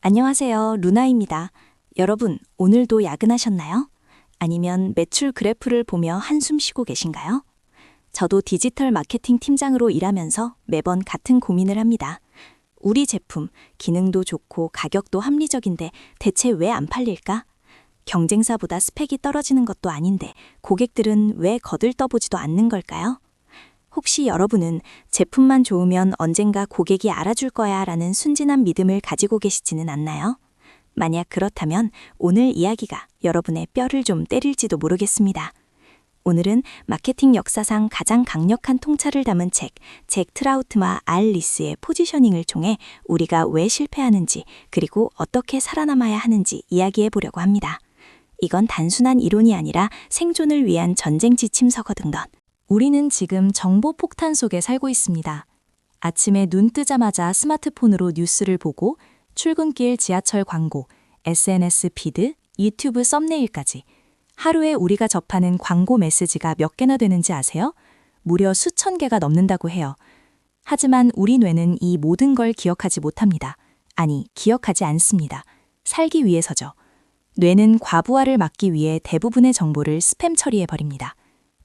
안녕하세요. 루나입니다. 여러분, 오늘도 야근하셨나요? 아니면 매출 그래프를 보며 한숨 쉬고 계신가요? 저도 디지털 마케팅 팀장으로 일하면서 매번 같은 고민을 합니다. 우리 제품, 기능도 좋고 가격도 합리적인데 대체 왜 안 팔릴까? 경쟁사보다 스펙이 떨어지는 것도 아닌데 고객들은 왜 거들떠보지도 않는 걸까요? 혹시 여러분은 제품만 좋으면 언젠가 고객이 알아줄 거야 라는 순진한 믿음을 가지고 계시지는 않나요? 만약 그렇다면 오늘 이야기가 여러분의 뼈를 좀 때릴지도 모르겠습니다. 오늘은 마케팅 역사상 가장 강력한 통찰을 담은 잭 트라우트마 알리스의 포지셔닝을 통해 우리가 왜 실패하는지 그리고 어떻게 살아남아야 하는지 이야기해 보려고 합니다. 이건 단순한 이론이 아니라 생존을 위한 전쟁 지침서거든요. 우리는 지금 정보 폭탄 속에 살고 있습니다. 아침에 눈 뜨자마자 스마트폰으로 뉴스를 보고 출근길 지하철 광고, SNS 피드, 유튜브 썸네일까지 하루에 우리가 접하는 광고 메시지가 몇 개나 되는지 아세요? 무려 수천 개가 넘는다고 해요. 하지만 우리 뇌는 이 모든 걸 기억하지 못합니다. 아니, 기억하지 않습니다. 살기 위해서죠. 뇌는 과부하를 막기 위해 대부분의 정보를 스팸 처리해버립니다.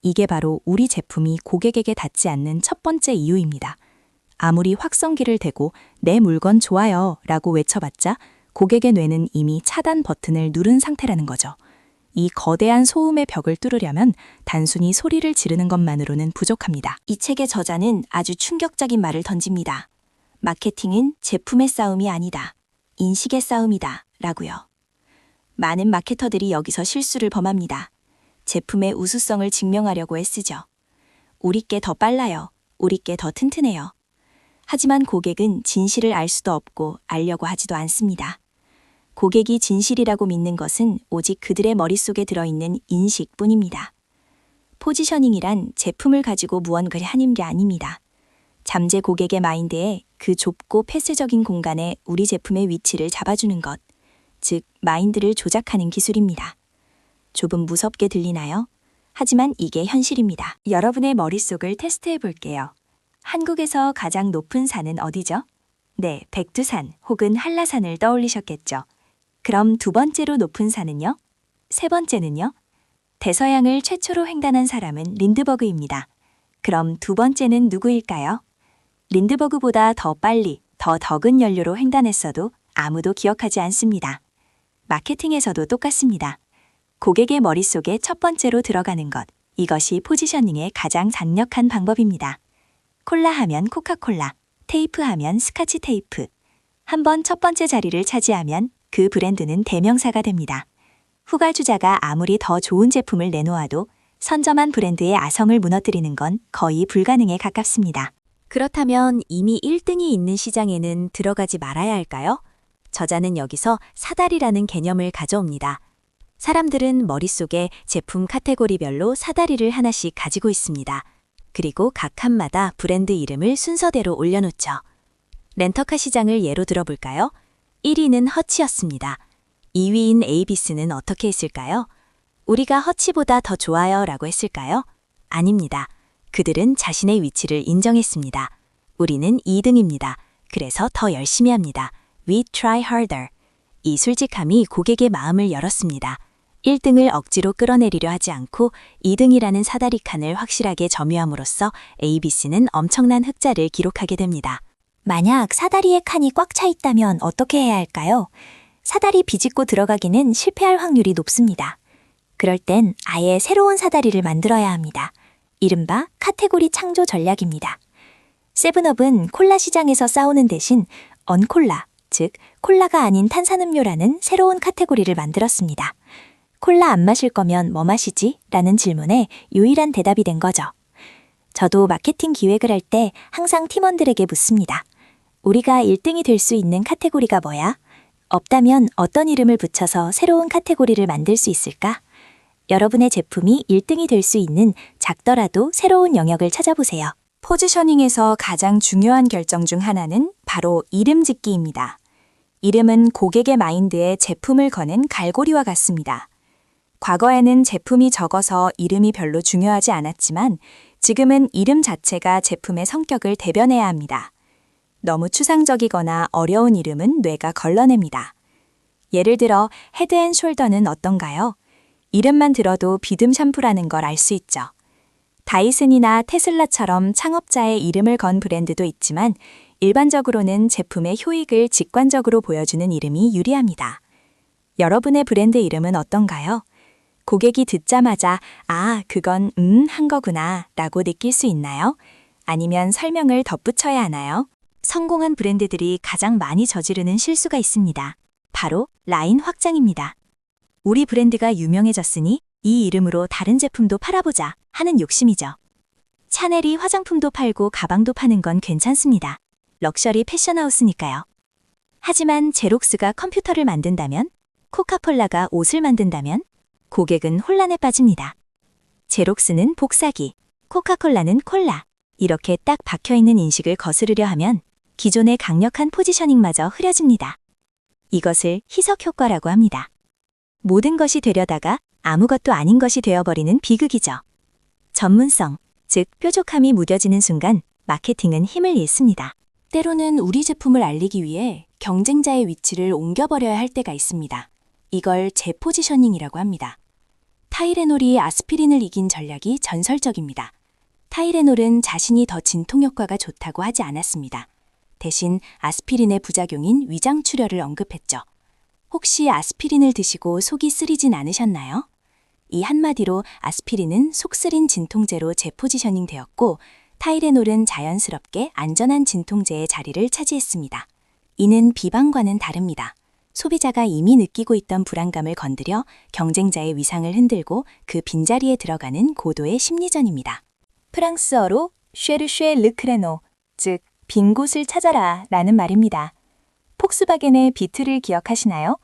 이게 바로 우리 제품이 고객에게 닿지 않는 첫 번째 이유입니다. 아무리 확성기를 대고 내 물건 좋아요 라고 외쳐봤자 고객의 뇌는 이미 차단 버튼을 누른 상태라는 거죠. 이 거대한 소음의 벽을 뚫으려면 단순히 소리를 지르는 것만으로는 부족합니다. 이 책의 저자는 아주 충격적인 말을 던집니다. 마케팅은 제품의 싸움이 아니다. 인식의 싸움이다. 라고요. 많은 마케터들이 여기서 실수를 범합니다. 제품의 우수성을 증명하려고 애쓰죠. 우리께 더 빨라요. 우리께 더 튼튼해요. 하지만 고객은 진실을 알 수도 없고 알려고 하지도 않습니다. 고객이 진실이라고 믿는 것은 오직 그들의 머릿속에 들어있는 인식뿐입니다. 포지셔닝이란 제품을 가지고 무언가를 하는 게 아닙니다. 잠재 고객의 마인드에 그 좁고 폐쇄적인 공간에 우리 제품의 위치를 잡아주는 것, 즉 마인드를 조작하는 기술입니다. 조금 무섭게 들리나요? 하지만 이게 현실입니다. 여러분의 머릿속을 테스트해 볼게요. 한국에서 가장 높은 산은 어디죠? 네, 백두산 혹은 한라산을 떠올리셨겠죠. 그럼 두 번째로 높은 산은요? 세 번째는요? 대서양을 최초로 횡단한 사람은 린드버그입니다. 그럼 두 번째는 누구일까요? 린드버그보다 더 빨리, 더 적은 연료로 횡단했어도 아무도 기억하지 않습니다. 마케팅에서도 똑같습니다. 고객의 머릿속에 첫 번째로 들어가는 것, 이것이 포지셔닝의 가장 강력한 방법입니다. 콜라 하면 코카콜라, 테이프 하면 스카치 테이프. 한번 첫 번째 자리를 차지하면 그 브랜드는 대명사가 됩니다. 후발주자가 아무리 더 좋은 제품을 내놓아도 선점한 브랜드의 아성을 무너뜨리는 건 거의 불가능에 가깝습니다. 그렇다면 이미 1등이 있는 시장에는 들어가지 말아야 할까요? 저자는 여기서 사다리라는 개념을 가져옵니다. 사람들은 머릿속에 제품 카테고리별로 사다리를 하나씩 가지고 있습니다. 그리고 각 칸마다 브랜드 이름을 순서대로 올려놓죠. 렌터카 시장을 예로 들어볼까요? 1위는 허치였습니다. 2위인 에이비스는 어떻게 했을까요? 우리가 허치보다 더 좋아요 라고 했을까요? 아닙니다. 그들은 자신의 위치를 인정했습니다. 우리는 2등입니다. 그래서 더 열심히 합니다. We try harder. 이 솔직함이 고객의 마음을 열었습니다. 1등을 억지로 끌어내리려 하지 않고 2등이라는 사다리 칸을 확실하게 점유함으로써 ABC는 엄청난 흑자를 기록하게 됩니다. 만약 사다리의 칸이 꽉 차 있다면 어떻게 해야 할까요? 사다리 비집고 들어가기는 실패할 확률이 높습니다. 그럴 땐 아예 새로운 사다리를 만들어야 합니다. 이른바 카테고리 창조 전략입니다. 세븐업은 콜라 시장에서 싸우는 대신 언콜라, 즉 콜라가 아닌 탄산음료라는 새로운 카테고리를 만들었습니다. 콜라 안 마실 거면 뭐 마시지? 라는 질문에 유일한 대답이 된 거죠. 저도 마케팅 기획을 할 때 항상 팀원들에게 묻습니다. 우리가 1등이 될 수 있는 카테고리가 뭐야? 없다면 어떤 이름을 붙여서 새로운 카테고리를 만들 수 있을까? 여러분의 제품이 1등이 될 수 있는 작더라도 새로운 영역을 찾아보세요. 포지셔닝에서 가장 중요한 결정 중 하나는 바로 이름 짓기입니다. 이름은 고객의 마인드에 제품을 거는 갈고리와 같습니다. 과거에는 제품이 적어서 이름이 별로 중요하지 않았지만 지금은 이름 자체가 제품의 성격을 대변해야 합니다. 너무 추상적이거나 어려운 이름은 뇌가 걸러냅니다. 예를 들어 헤드앤숄더는 어떤가요? 이름만 들어도 비듬 샴푸라는 걸 알 수 있죠. 다이슨이나 테슬라처럼 창업자의 이름을 건 브랜드도 있지만 일반적으로는 제품의 효익을 직관적으로 보여주는 이름이 유리합니다. 여러분의 브랜드 이름은 어떤가요? 고객이 듣자마자 아, 그건 한 거구나 라고 느낄 수 있나요? 아니면 설명을 덧붙여야 하나요? 성공한 브랜드들이 가장 많이 저지르는 실수가 있습니다. 바로 라인 확장입니다. 우리 브랜드가 유명해졌으니 이 이름으로 다른 제품도 팔아보자 하는 욕심이죠. 샤넬이 화장품도 팔고 가방도 파는 건 괜찮습니다. 럭셔리 패션하우스니까요. 하지만 제록스가 컴퓨터를 만든다면, 코카콜라가 옷을 만든다면 고객은 혼란에 빠집니다. 제록스는 복사기, 코카콜라는 콜라. 이렇게 딱 박혀있는 인식을 거스르려 하면 기존의 강력한 포지셔닝마저 흐려집니다. 이것을 희석 효과라고 합니다. 모든 것이 되려다가 아무것도 아닌 것이 되어버리는 비극이죠. 전문성, 즉 뾰족함이 무뎌지는 순간 마케팅은 힘을 잃습니다. 때로는 우리 제품을 알리기 위해 경쟁자의 위치를 옮겨버려야 할 때가 있습니다. 이걸 재포지셔닝이라고 합니다. 타이레놀이 아스피린을 이긴 전략이 전설적입니다. 타이레놀은 자신이 더 진통 효과가 좋다고 하지 않았습니다. 대신 아스피린의 부작용인 위장출혈을 언급했죠. 혹시 아스피린을 드시고 속이 쓰리진 않으셨나요? 이 한마디로 아스피린은 속쓰린 진통제로 재포지셔닝 되었고 타이레놀은 자연스럽게 안전한 진통제의 자리를 차지했습니다. 이는 비방과는 다릅니다. 소비자가 이미 느끼고 있던 불안감을 건드려 경쟁자의 위상을 흔들고 그 빈자리에 들어가는 고도의 심리전입니다. 프랑스어로 쉐르쉐 르크레노, 즉 빈 곳을 찾아라 라는 말입니다. 폭스바겐의 비트를 기억하시나요?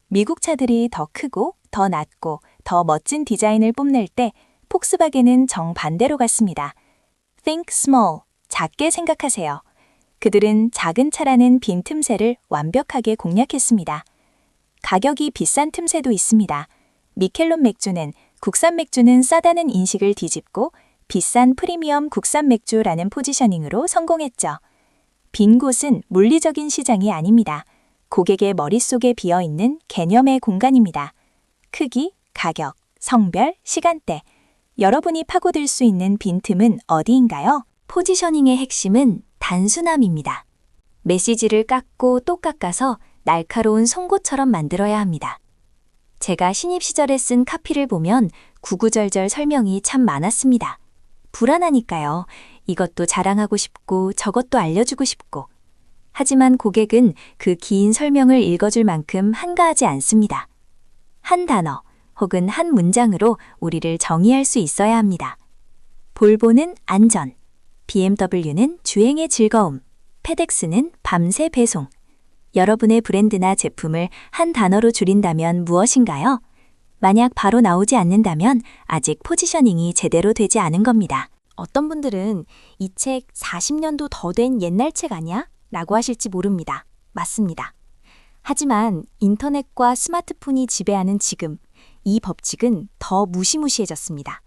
미국 차들이 더 크고 더 낮고 더 멋진 디자인을 뽐낼 때 폭스바겐은 정반대로 갔습니다. Think small, 작게 생각하세요. 그들은 작은 차라는 빈 틈새를 완벽하게 공략했습니다. 가격이 비싼 틈새도 있습니다. 미켈론 맥주는 국산 맥주는 싸다는 인식을 뒤집고 비싼 프리미엄 국산 맥주라는 포지셔닝으로 성공했죠. 빈 곳은 물리적인 시장이 아닙니다. 고객의 머릿속에 비어있는 개념의 공간입니다. 크기, 가격, 성별, 시간대. 여러분이 파고들 수 있는 빈틈은 어디인가요? 포지셔닝의 핵심은 단순함입니다. 메시지를 깎고 또 깎아서 날카로운 송곳처럼 만들어야 합니다. 제가 신입 시절에 쓴 카피를 보면 구구절절 설명이 참 많았습니다. 불안하니까요. 이것도 자랑하고 싶고 저것도 알려주고 싶고. 하지만 고객은 그 긴 설명을 읽어줄 만큼 한가하지 않습니다. 한 단어 혹은 한 문장으로 우리를 정의할 수 있어야 합니다. 볼보는 안전, BMW는 주행의 즐거움, 페덱스는 밤새 배송. 여러분의 브랜드나 제품을 한 단어로 줄인다면 무엇인가요? 만약 바로 나오지 않는다면 아직 포지셔닝이 제대로 되지 않은 겁니다. 어떤 분들은 이 책 40년도 더 된 옛날 책 아니야? 라고 하실지 모릅니다. 맞습니다. 하지만 인터넷과 스마트폰이 지배하는 지금, 이 법칙은 더 무시무시해졌습니다.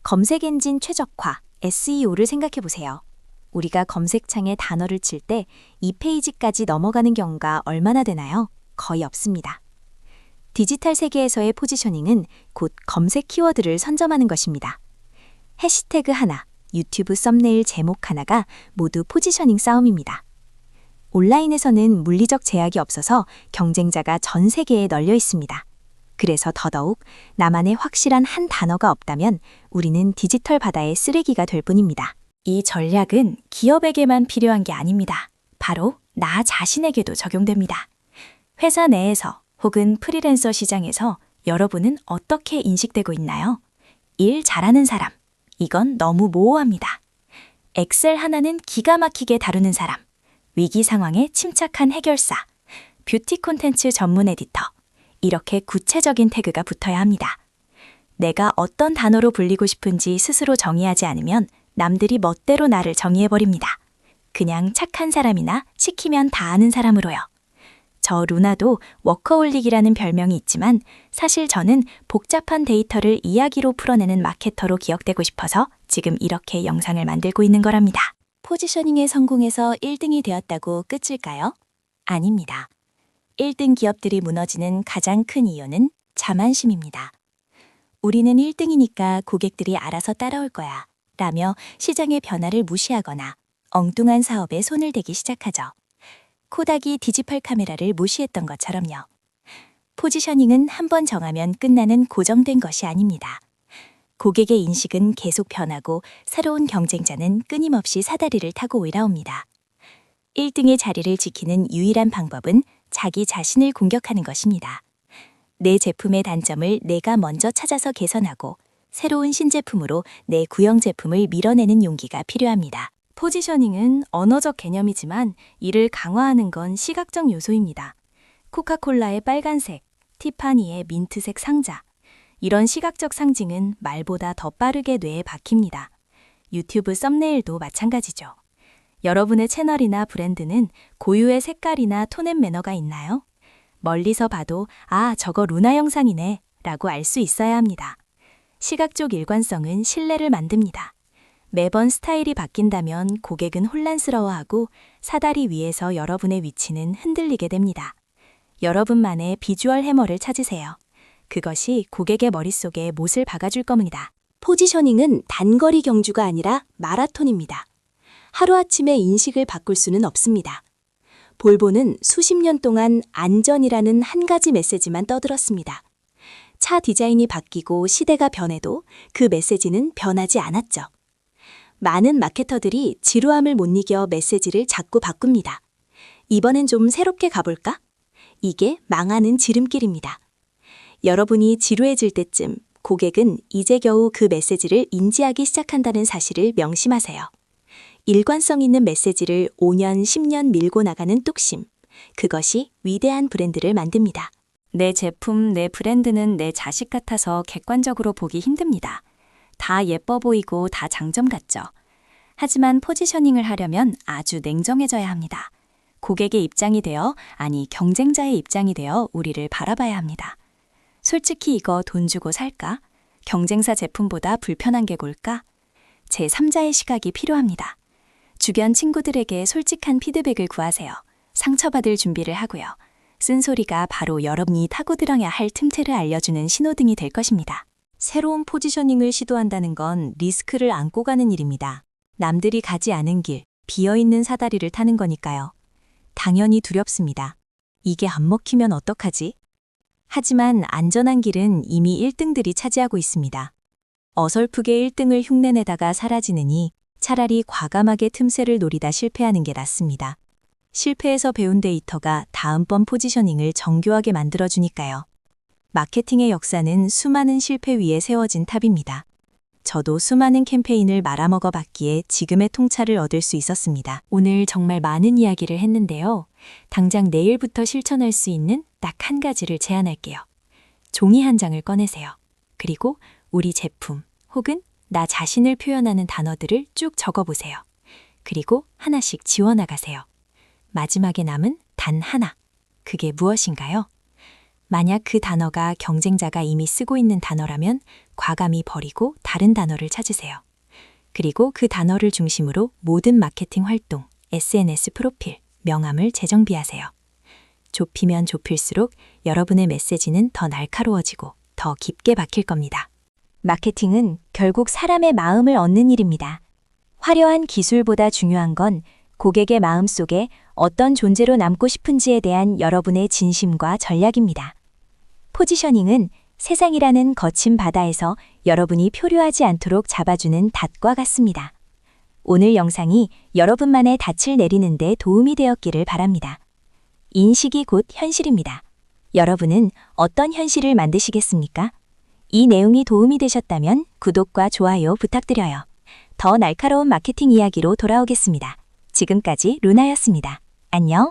검색 엔진 최적화, SEO를 생각해 보세요. 우리가 검색창에 단어를 칠 때 이 페이지까지 넘어가는 경우가 얼마나 되나요? 거의 없습니다. 디지털 세계에서의 포지셔닝은 곧 검색 키워드를 선점하는 것입니다. 해시태그 하나, 유튜브 썸네일 제목 하나가 모두 포지셔닝 싸움입니다. 온라인에서는 물리적 제약이 없어서 경쟁자가 전 세계에 널려 있습니다. 그래서 더더욱 나만의 확실한 한 단어가 없다면 우리는 디지털 바다의 쓰레기가 될 뿐입니다. 이 전략은 기업에게만 필요한 게 아닙니다. 바로 나 자신에게도 적용됩니다. 회사 내에서 혹은 프리랜서 시장에서 여러분은 어떻게 인식되고 있나요? 일 잘하는 사람, 이건 너무 모호합니다. 엑셀 하나는 기가 막히게 다루는 사람, 위기 상황에 침착한 해결사, 뷰티 콘텐츠 전문 에디터, 이렇게 구체적인 태그가 붙어야 합니다. 내가 어떤 단어로 불리고 싶은지 스스로 정의하지 않으면 남들이 멋대로 나를 정의해버립니다. 그냥 착한 사람이나 시키면 다 아는 사람으로요. 저 루나도 워커홀릭이라는 별명이 있지만 사실 저는 복잡한 데이터를 이야기로 풀어내는 마케터로 기억되고 싶어서 지금 이렇게 영상을 만들고 있는 거랍니다. 포지셔닝에 성공해서 1등이 되었다고 끝일까요? 아닙니다. 1등 기업들이 무너지는 가장 큰 이유는 자만심입니다. 우리는 1등이니까 고객들이 알아서 따라올 거야 라며 시장의 변화를 무시하거나 엉뚱한 사업에 손을 대기 시작하죠. 코닥이 디지털 카메라를 무시했던 것처럼요. 포지셔닝은 한번 정하면 끝나는 고정된 것이 아닙니다. 고객의 인식은 계속 변하고 새로운 경쟁자는 끊임없이 사다리를 타고 올라옵니다. 1등의 자리를 지키는 유일한 방법은 자기 자신을 공격하는 것입니다. 내 제품의 단점을 내가 먼저 찾아서 개선하고 새로운 신제품으로 내 구형 제품을 밀어내는 용기가 필요합니다. 포지셔닝은 언어적 개념이지만 이를 강화하는 건 시각적 요소입니다. 코카콜라의 빨간색, 티파니의 민트색 상자. 이런 시각적 상징은 말보다 더 빠르게 뇌에 박힙니다. 유튜브 썸네일도 마찬가지죠. 여러분의 채널이나 브랜드는 고유의 색깔이나 톤 앤 매너가 있나요? 멀리서 봐도 아, 저거 루나 영상이네 라고 알 수 있어야 합니다. 시각적 일관성은 신뢰를 만듭니다. 매번 스타일이 바뀐다면 고객은 혼란스러워하고 사다리 위에서 여러분의 위치는 흔들리게 됩니다. 여러분만의 비주얼 해머를 찾으세요. 그것이 고객의 머릿속에 못을 박아줄 겁니다. 포지셔닝은 단거리 경주가 아니라 마라톤입니다. 하루아침에 인식을 바꿀 수는 없습니다. 볼보는 수십 년 동안 안전이라는 한 가지 메시지만 떠들었습니다. 차 디자인이 바뀌고 시대가 변해도 그 메시지는 변하지 않았죠. 많은 마케터들이 지루함을 못 이겨 메시지를 자꾸 바꿉니다. 이번엔 좀 새롭게 가볼까? 이게 망하는 지름길입니다. 여러분이 지루해질 때쯤 고객은 이제 겨우 그 메시지를 인지하기 시작한다는 사실을 명심하세요. 일관성 있는 메시지를 5년, 10년 밀고 나가는 뚝심. 그것이 위대한 브랜드를 만듭니다. 내 제품, 내 브랜드는 내 자식 같아서 객관적으로 보기 힘듭니다. 다 예뻐 보이고 다 장점 같죠. 하지만 포지셔닝을 하려면 아주 냉정해져야 합니다. 고객의 입장이 되어, 아니 경쟁자의 입장이 되어 우리를 바라봐야 합니다. 솔직히 이거 돈 주고 살까? 경쟁사 제품보다 불편한 게 뭘까? 제3자의 시각이 필요합니다. 주변 친구들에게 솔직한 피드백을 구하세요. 상처받을 준비를 하고요. 쓴소리가 바로 여러분이 타고 들어야 할 틈새를 알려주는 신호등이 될 것입니다. 새로운 포지셔닝을 시도한다는 건 리스크를 안고 가는 일입니다. 남들이 가지 않은 길, 비어있는 사다리를 타는 거니까요. 당연히 두렵습니다. 이게 안 먹히면 어떡하지? 하지만 안전한 길은 이미 1등들이 차지하고 있습니다. 어설프게 1등을 흉내내다가 사라지느니 차라리 과감하게 틈새를 노리다 실패하는 게 낫습니다. 실패에서 배운 데이터가 다음번 포지셔닝을 정교하게 만들어주니까요. 마케팅의 역사는 수많은 실패 위에 세워진 탑입니다. 저도 수많은 캠페인을 말아먹어 봤기에 지금의 통찰을 얻을 수 있었습니다. 오늘 정말 많은 이야기를 했는데요. 당장 내일부터 실천할 수 있는 딱 한 가지를 제안할게요. 종이 한 장을 꺼내세요. 그리고 우리 제품 혹은 나 자신을 표현하는 단어들을 쭉 적어보세요. 그리고 하나씩 지워나가세요. 마지막에 남은 단 하나. 그게 무엇인가요? 만약 그 단어가 경쟁자가 이미 쓰고 있는 단어라면 과감히 버리고 다른 단어를 찾으세요. 그리고 그 단어를 중심으로 모든 마케팅 활동, SNS 프로필, 명함을 재정비하세요. 좁히면 좁힐수록 여러분의 메시지는 더 날카로워지고 더 깊게 박힐 겁니다. 마케팅은 결국 사람의 마음을 얻는 일입니다. 화려한 기술보다 중요한 건 고객의 마음 속에 어떤 존재로 남고 싶은지에 대한 여러분의 진심과 전략입니다. 포지셔닝은 세상이라는 거친 바다에서 여러분이 표류하지 않도록 잡아주는 닷과 같습니다. 오늘 영상이 여러분만의 닻을 내리는 데 도움이 되었기를 바랍니다. 인식이 곧 현실입니다. 여러분은 어떤 현실을 만드시겠습니까? 이 내용이 도움이 되셨다면 구독과 좋아요 부탁드려요. 더 날카로운 마케팅 이야기로 돌아오겠습니다. 지금까지 루나였습니다. 안녕.